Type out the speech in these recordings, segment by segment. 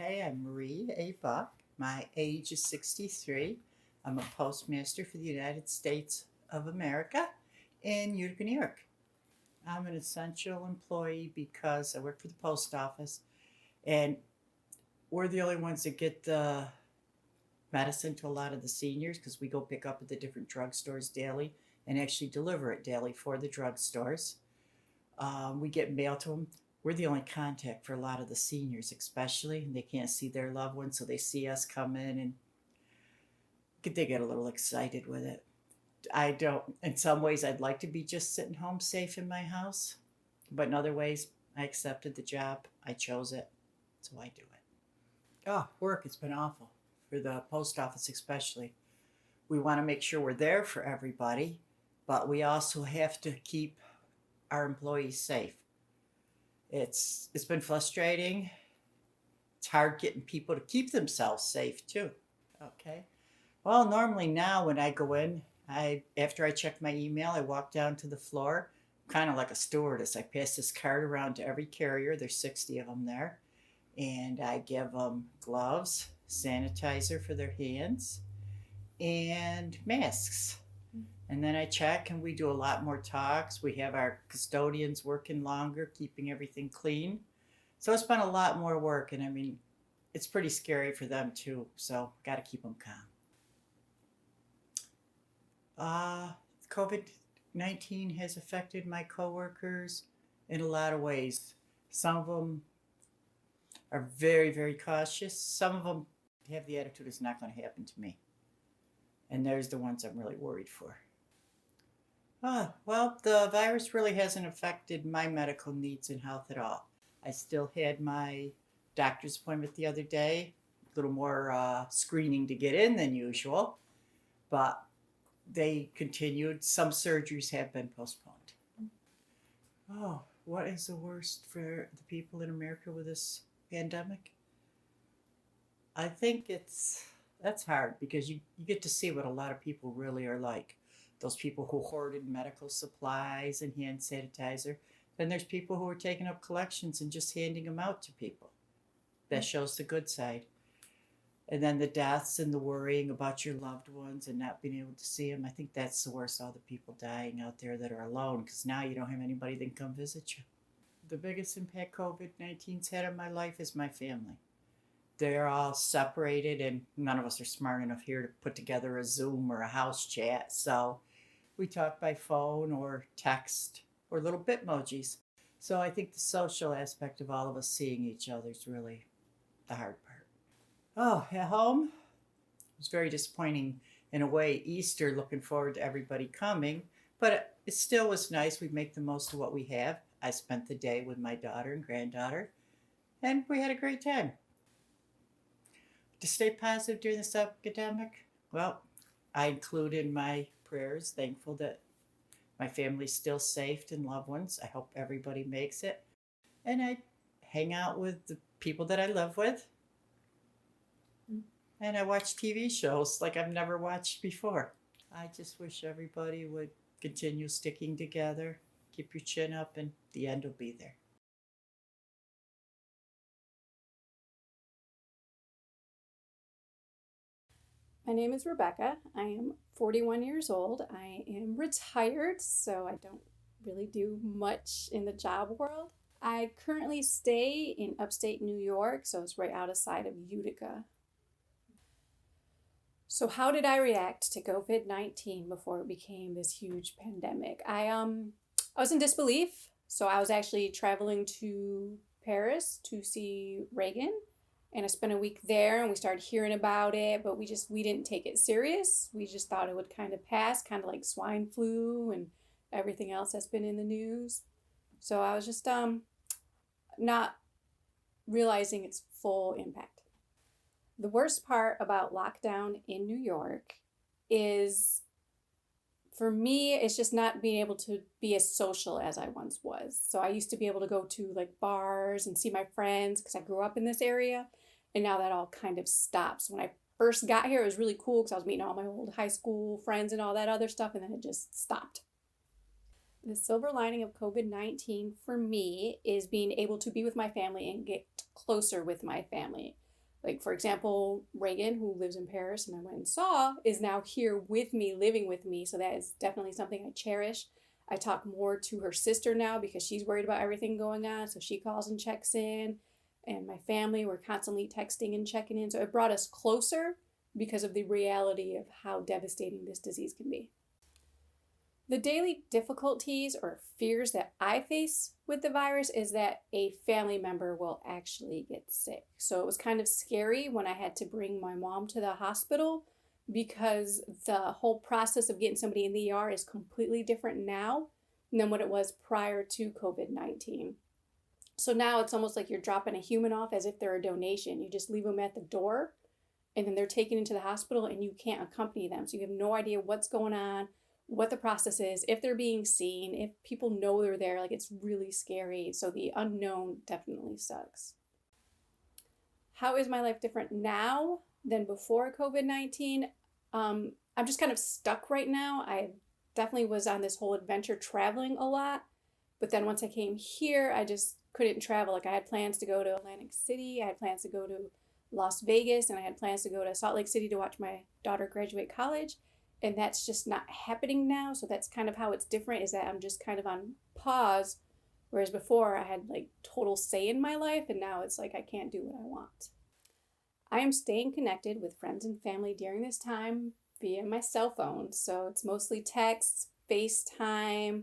Okay, I'm Marie A. Buck. My age is 63. I'm a postmaster for the United States of America in Utica, New York. I'm an essential employee because I work for the post office, and we're the only ones that get the medicine to a lot of the seniors because we go pick up at the different drugstores daily and actually deliver it daily for the drugstores. We get mail to them. We're the only contact for a lot of the seniors, especially. And they can't see their loved ones, so they see us come in and they get a little excited with it. I don't, in some ways, I'd like to be just sitting home safe in my house. But in other ways, I accepted the job. I chose it, so I do it. Oh, work, it's been awful for the post office, especially. We want to make sure we're there for everybody, but we also have to keep our employees safe. It's been frustrating. It's hard getting people to keep themselves safe too. Okay. Well, normally now when I go in, I after I check my email, I walk down to the floor, kind of like a stewardess. I pass this card around to every carrier. There's 60 of them there, and I give them gloves, sanitizer for their hands, and masks. And then I check and we do a lot more talks. We have our custodians working longer, keeping everything clean. So it's been a lot more work. And I mean, it's pretty scary for them too. So got to keep them calm. COVID-19 has affected my coworkers in a lot of ways. Some of them are very, very cautious. Some of them have the attitude it's not going to happen to me. And there's the ones I'm really worried for. Well, the virus really hasn't affected my medical needs and health at all. I still had my doctor's appointment the other day, a little more screening to get in than usual, but they continued. Some surgeries have been postponed. Oh, what is the worst for the people in America with this pandemic? I think that's hard because you get to see what a lot of people really are like. Those people who hoarded medical supplies and hand sanitizer. Then there's people who are taking up collections and just handing them out to people. That shows the good side. And then the deaths and the worrying about your loved ones and not being able to see them. I think that's the worst, all the people dying out there that are alone because now you don't have anybody that can come visit you. The biggest impact COVID-19's had on my life is my family. They're all separated and none of us are smart enough here to put together a Zoom or a house chat. So we talk by phone or text or little bitmojis. So I think the social aspect of all of us seeing each other is really the hard part. Oh, at home, it was very disappointing in a way. Easter, looking forward to everybody coming, but it still was nice. We make the most of what we have. I spent the day with my daughter and granddaughter, and we had a great time. To stay positive during this epidemic, well, I include in my prayers, thankful that my family's still safe and loved ones. I hope everybody makes it. And I hang out with the people that I live with. And I watch TV shows like I've never watched before. I just wish everybody would continue sticking together, keep your chin up, and the end will be there. My name is Rebecca. I am 41 years old. I am retired, so I don't really do much in the job world. I currently stay in upstate New York, so it's right outside of Utica. So how did I react to COVID-19 before it became this huge pandemic? I was in disbelief. So I was actually traveling to Paris to see Reagan. And I spent a week there and we started hearing about it, but we didn't take it serious. We just thought it would kind of pass, kind of like swine flu and everything else that's been in the news. So I was just not realizing its full impact. The worst part about lockdown in New York is, for me, it's just not being able to be as social as I once was. So I used to be able to go to like bars and see my friends because I grew up in this area. And now that all kind of stops. When I first got here, it was really cool because I was meeting all my old high school friends and all that other stuff. And then it just stopped. The silver lining of COVID-19 for me is being able to be with my family and get closer with my family. Like, for example, Reagan, who lives in Paris and I went and saw, is now here with me, living with me. So that is definitely something I cherish. I talk more to her sister now because she's worried about everything going on. So she calls and checks in. And my family, we're constantly texting and checking in. So it brought us closer because of the reality of how devastating this disease can be. The daily difficulties or fears that I face with the virus is that a family member will actually get sick. So it was kind of scary when I had to bring my mom to the hospital because the whole process of getting somebody in the ER is completely different now than what it was prior to COVID-19. So now it's almost like you're dropping a human off as if they're a donation. You just leave them at the door and then they're taken into the hospital and you can't accompany them. So you have no idea what's going on, what the process is, if they're being seen, if people know they're there. Like, it's really scary. So the unknown definitely sucks. How is my life different now than before COVID-19? I'm just kind of stuck right now. I definitely was on this whole adventure traveling a lot. But then once I came here, I just couldn't travel. Like, I had plans to go to Atlantic City. I had plans to go to Las Vegas. And I had plans to go to Salt Lake City to watch my daughter graduate college. And that's just not happening now. So that's kind of how it's different, is that I'm just kind of on pause. Whereas before I had like total say in my life, and now it's like I can't do what I want. I am staying connected with friends and family during this time via my cell phone. So it's mostly texts, FaceTime,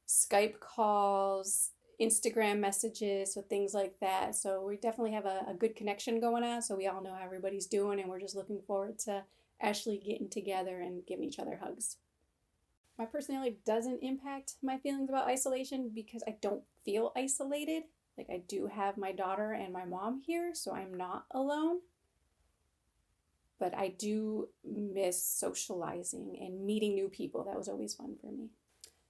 Skype calls, Instagram messages, so things like that. So we definitely have a good connection going on. So we all know how everybody's doing, and we're just looking forward to actually getting together and giving each other hugs. My personality doesn't impact my feelings about isolation because I don't feel isolated. Like, I do have my daughter and my mom here, so I'm not alone. But I do miss socializing and meeting new people. That was always fun for me.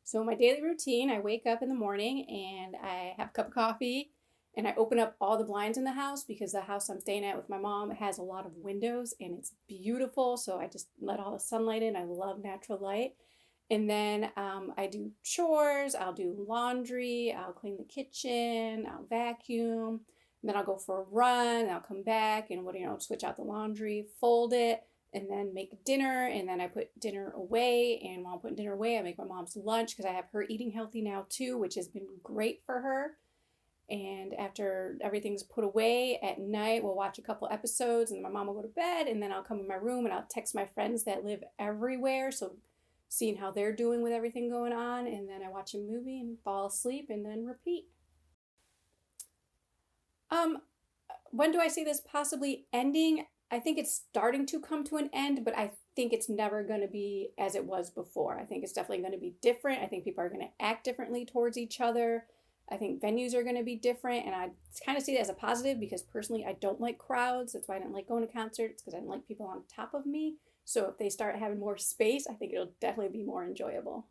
So my daily routine, I wake up in the morning and I have a cup of coffee. And I open up all the blinds in the house because the house I'm staying at with my mom has a lot of windows and it's beautiful. So I just let all the sunlight in. I love natural light. And then I do chores. I'll do laundry. I'll clean the kitchen. I'll vacuum. And then I'll go for a run. And I'll come back and switch out the laundry, fold it, and then make dinner. And then I put dinner away. And while I'm putting dinner away, I make my mom's lunch because I have her eating healthy now too, which has been great for her. And after everything's put away at night, we'll watch a couple episodes and then my mom will go to bed, and then I'll come in my room and I'll text my friends that live everywhere. So seeing how they're doing with everything going on, and then I watch a movie and fall asleep and then repeat. When do I see this possibly ending? I think it's starting to come to an end, but I think it's never going to be as it was before. I think it's definitely going to be different. I think people are going to act differently towards each other. I think venues are going to be different, and I kind of see that as a positive because personally I don't like crowds. That's why I didn't like going to concerts, because I didn't like people on top of me. So if they start having more space, I think it'll definitely be more enjoyable.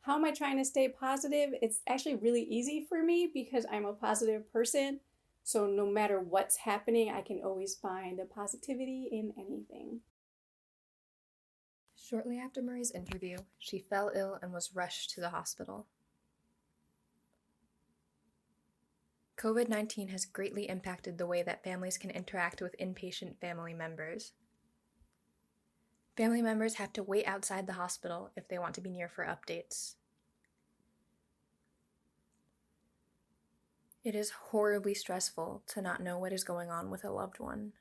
How am I trying to stay positive? It's actually really easy for me because I'm a positive person. So no matter what's happening, I can always find the positivity in anything. Shortly after Marie's interview, she fell ill and was rushed to the hospital. COVID-19 has greatly impacted the way that families can interact with inpatient family members. Family members have to wait outside the hospital if they want to be near for updates. It is horribly stressful to not know what is going on with a loved one.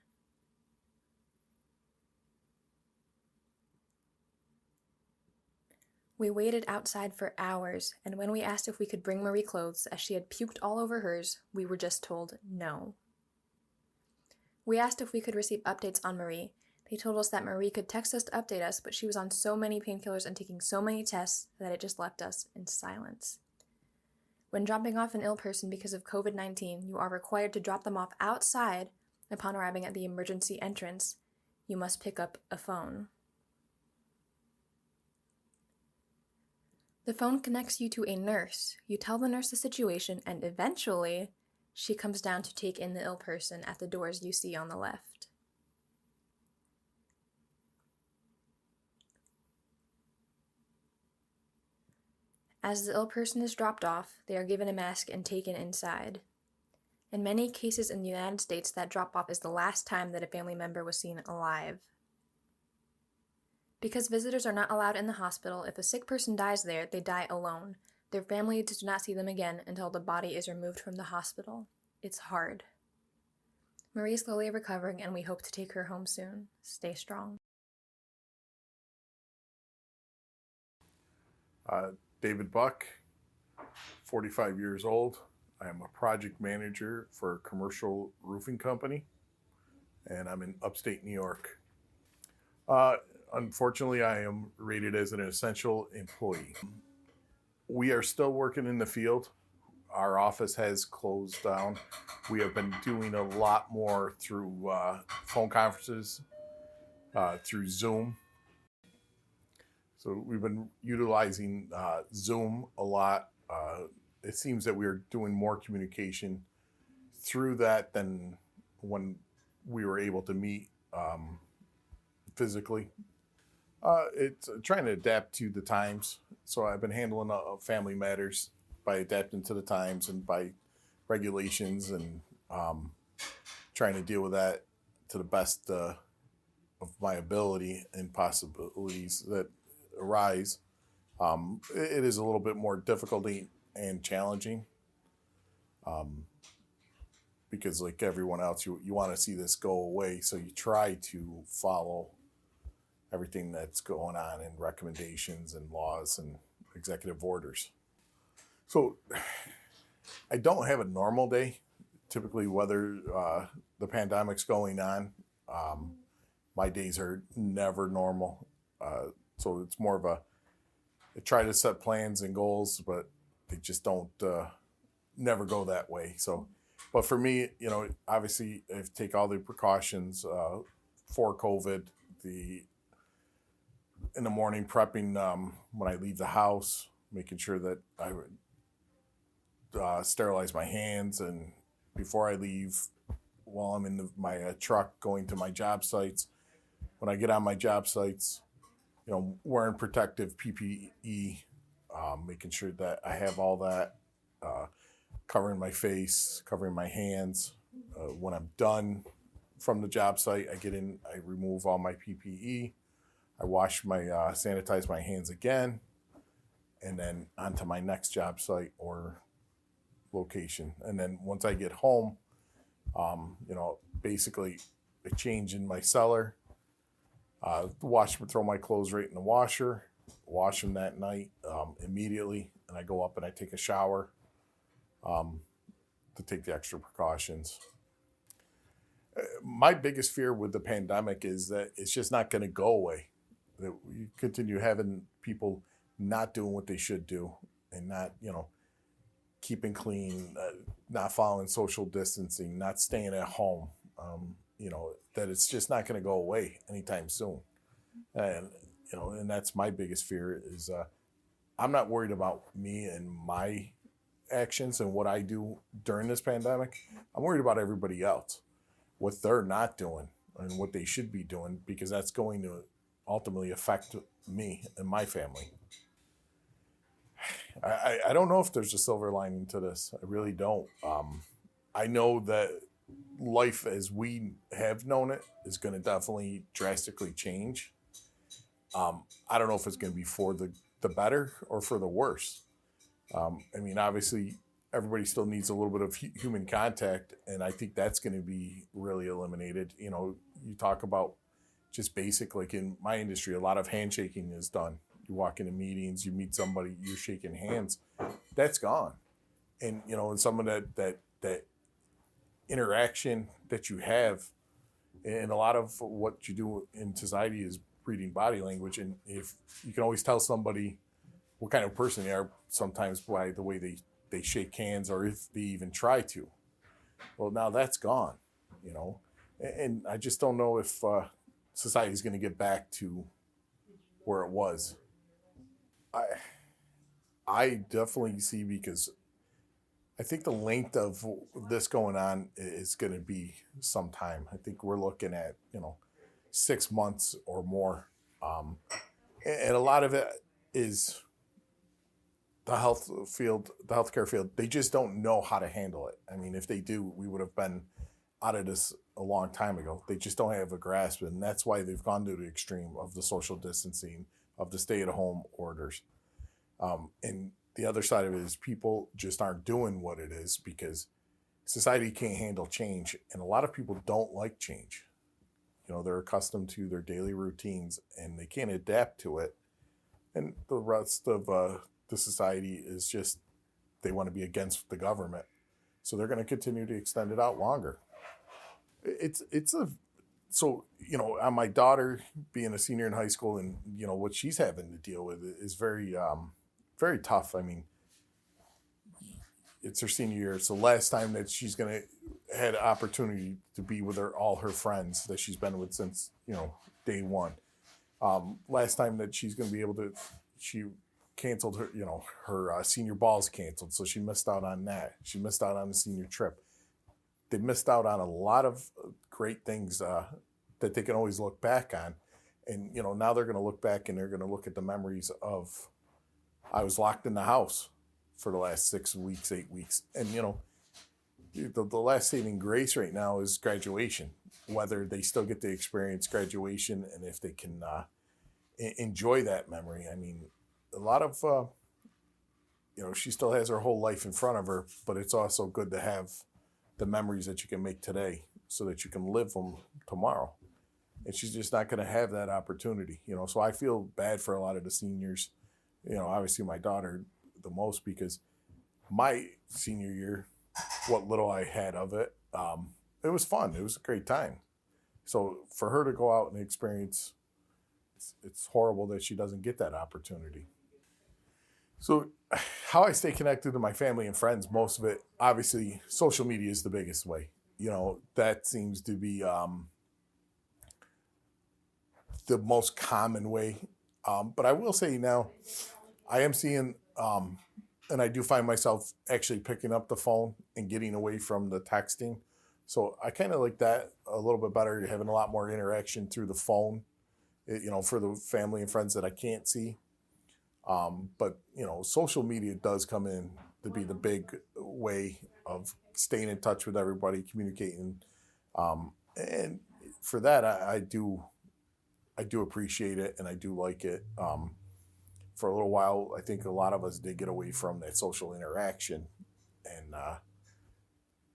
We waited outside for hours, and when we asked if we could bring Marie clothes as she had puked all over hers, we were just told no. We asked if we could receive updates on Marie. They told us that Marie could text us to update us, but she was on so many painkillers and taking so many tests that it just left us in silence. When dropping off an ill person because of COVID-19, you are required to drop them off outside. Upon arriving at the emergency entrance, you must pick up a phone. The phone connects you to a nurse. You tell the nurse the situation, and eventually, she comes down to take in the ill person at the doors you see on the left. As the ill person is dropped off, they are given a mask and taken inside. In many cases in the United States, that drop-off is the last time that a family member was seen alive. Because visitors are not allowed in the hospital, if a sick person dies there, they die alone. Their family does not see them again until the body is removed from the hospital. It's hard. Marie is slowly recovering, and we hope to take her home soon. Stay strong. David Buck, 45 years old. I am a project manager for a commercial roofing company, and I'm in upstate New York. Unfortunately, I am rated as an essential employee. We are still working in the field. Our office has closed down. We have been doing a lot more through phone conferences, through Zoom. So we've been utilizing Zoom a lot. It seems that we're doing more communication through that than when we were able to meet physically. It's trying to adapt to the times. So I've been handling family matters by adapting to the times and by regulations, and trying to deal with that to the best of my ability and possibilities that arise. It is a little bit more difficult and challenging, because like everyone else, you want to see this go away, so you try to follow everything that's going on in recommendations and laws and executive orders. So I don't have a normal day. Typically, whether the pandemic's going on, my days are never normal. So it's more of I try to set plans and goals, but they just don't never go that way. So, but for me, obviously I take all the precautions for COVID. In the morning prepping when I leave the house, making sure that I would sterilize my hands, and before I leave, while I'm in my truck going to my job sites, when I get on my job sites, wearing protective PPE, making sure that I have all that, covering my face, covering my hands. When I'm done from the job site, I get in, I remove all my PPE, I sanitize my hands again, and then onto my next job site or location. And then once I get home, basically a change in my cellar, throw my clothes right in the washer, wash them that night immediately, and I go up and I take a shower to take the extra precautions. My biggest fear with the pandemic is that it's just not going to go away. That we continue having people not doing what they should do, and not, keeping clean, not following social distancing, not staying at home. That it's just not going to go away anytime soon. And, and that's my biggest fear is I'm not worried about me and my actions and what I do during this pandemic. I'm worried about everybody else, what they're not doing and what they should be doing, because that's going to ultimately affect me and my family. I don't know if there's a silver lining to this. I really don't. I know that life as we have known it is going to definitely drastically change. I don't know if it's going to be for the better or for the worse. Obviously, everybody still needs a little bit of human contact, and I think that's going to be really eliminated. You talk about just basic, like in my industry, a lot of handshaking is done. You walk into meetings, you meet somebody, you're shaking hands. That's gone. And, and some of that interaction that you have, and a lot of what you do in society is reading body language. And if you can always tell somebody what kind of person they are sometimes by the way they shake hands, or if they even try to. Well, now that's gone, and I just don't know if society is going to get back to where it was. I definitely see, because I think the length of this going on is going to be some time. I think we're looking at 6 months or more, and a lot of it is the healthcare field, they just don't know how to handle it. I mean, if they do, we would have been out of this a long time ago. They just don't have a grasp, and that's why they've gone to the extreme of the social distancing, of the stay-at-home orders. And the other side of it is people just aren't doing what it is because society can't handle change, and a lot of people don't like change. You know, they're accustomed to their daily routines, and they can't adapt to it. And the rest of the society is just, they want to be against the government. So they're going to continue to extend it out longer. So, you know, on my daughter being a senior in high school and, you know, what she's having to deal with is very, very tough. I mean, it's her senior year. It's the last time that she's going to had opportunity to be with all her friends that she's been with since, you know, day one. Last time that she's going to be able to, she canceled her, you know, her senior ball's canceled. So she missed out on that. She missed out on the senior trip. They missed out on a lot of great things that they can always look back on. And, you know, now they're going to look back and they're going to look at the memories of, I was locked in the house for the last 6 weeks, 8 weeks. And, you know, the last saving grace right now is graduation, whether they still get to experience graduation and if they can enjoy that memory. I mean, a lot of, you know, she still has her whole life in front of her, but it's also good to have the memories that you can make today so that you can live them tomorrow. And she's just not going to have that opportunity, you know. So I feel bad for a lot of the seniors, you know, obviously my daughter the most, because my senior year, what little I had of it, it was fun. It was a great time. So for her to go out and experience, it's horrible that she doesn't get that opportunity. So how I stay connected to my family and friends, most of it, obviously, social media is the biggest way. You know, that seems to be the most common way. But I will say now, I am seeing, and I do find myself actually picking up the phone and getting away from the texting. So I kind of like that a little bit better, having a lot more interaction through the phone, you know, for the family and friends that I can't see. But, you know, social media does come in to be the big way of staying in touch with everybody, communicating. And for that, I do appreciate it and I do like it. For a little while, I think a lot of us did get away from that social interaction. And,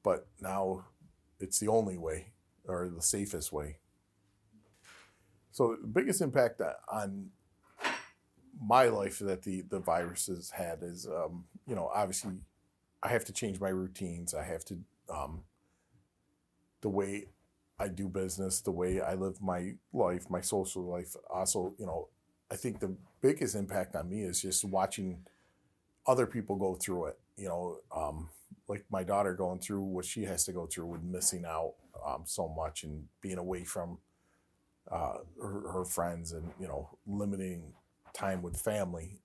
but now it's the only way or the safest way. So the biggest impact on my life that the virus has had is, you know, obviously I have to change my routines. I have to, the way I do business, the way I live my life, my social life. Also, you know, I think the biggest impact on me is just watching other people go through it, you know, like my daughter going through what she has to go through with missing out so much and being away from her friends and, you know, limiting time with family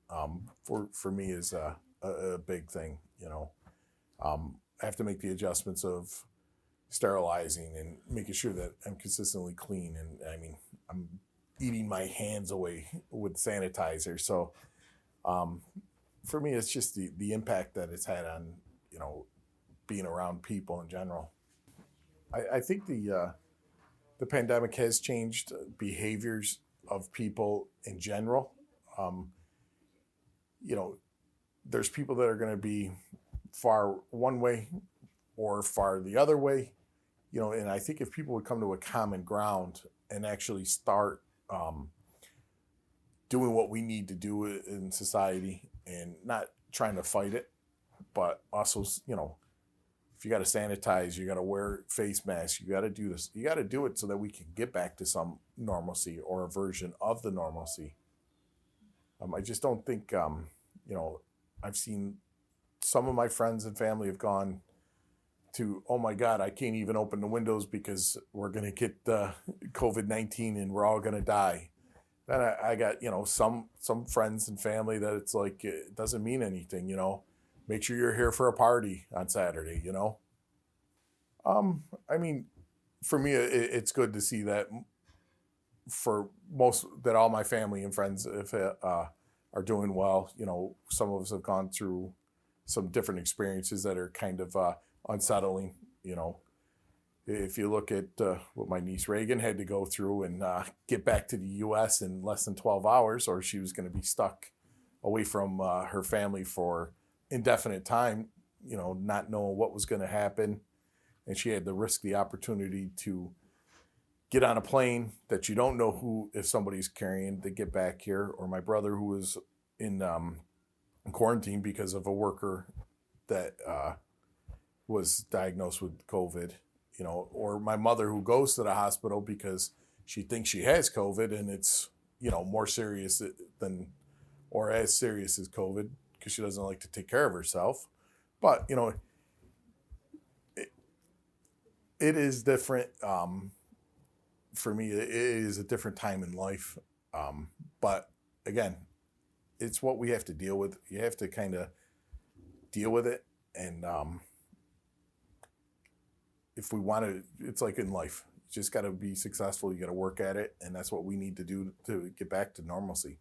for me is a big thing, you know. I have to make the adjustments of sterilizing and making sure that I'm consistently clean. And I mean, I'm eating my hands away with sanitizer. So for me, it's just the impact that it's had on, you know, being around people in general. I think the pandemic has changed behaviors of people in general. You know, there's people that are going to be far one way or far the other way, you know, and I think if people would come to a common ground and actually start doing what we need to do in society and not trying to fight it, but also, you know, if you got to sanitize, you got to wear face masks, you got to do this, you got to do it so that we can get back to some normalcy or a version of the normalcy. I just don't think, you know, I've seen some of my friends and family have gone to, oh my God, I can't even open the windows because we're going to get COVID-19 and we're all going to die. Then I got, you know, some friends and family that it's like, it doesn't mean anything, you know. Make sure you're here for a party on Saturday, you know. I mean, for me, it's good to see that for most, that all my family and friends have are doing well. You know, some of us have gone through some different experiences that are kind of unsettling. You know, if you look at what my niece Reagan had to go through and get back to the U.S. in less than 12 hours, or she was going to be stuck away from her family for indefinite time, you know, not knowing what was going to happen. And she had to risk the opportunity to get on a plane that you don't know who, if somebody's carrying, to get back here. Or my brother, who was in quarantine because of a worker that was diagnosed with COVID, you know, or my mother, who goes to the hospital because she thinks she has COVID and it's, you know, more serious than, or as serious as COVID, because she doesn't like to take care of herself. But, you know, it is different. For me, it is a different time in life. But again, it's what we have to deal with. You have to kind of deal with it. And if we want to, it's like in life, you just got to be successful. You got to work at it. And that's what we need to do to get back to normalcy.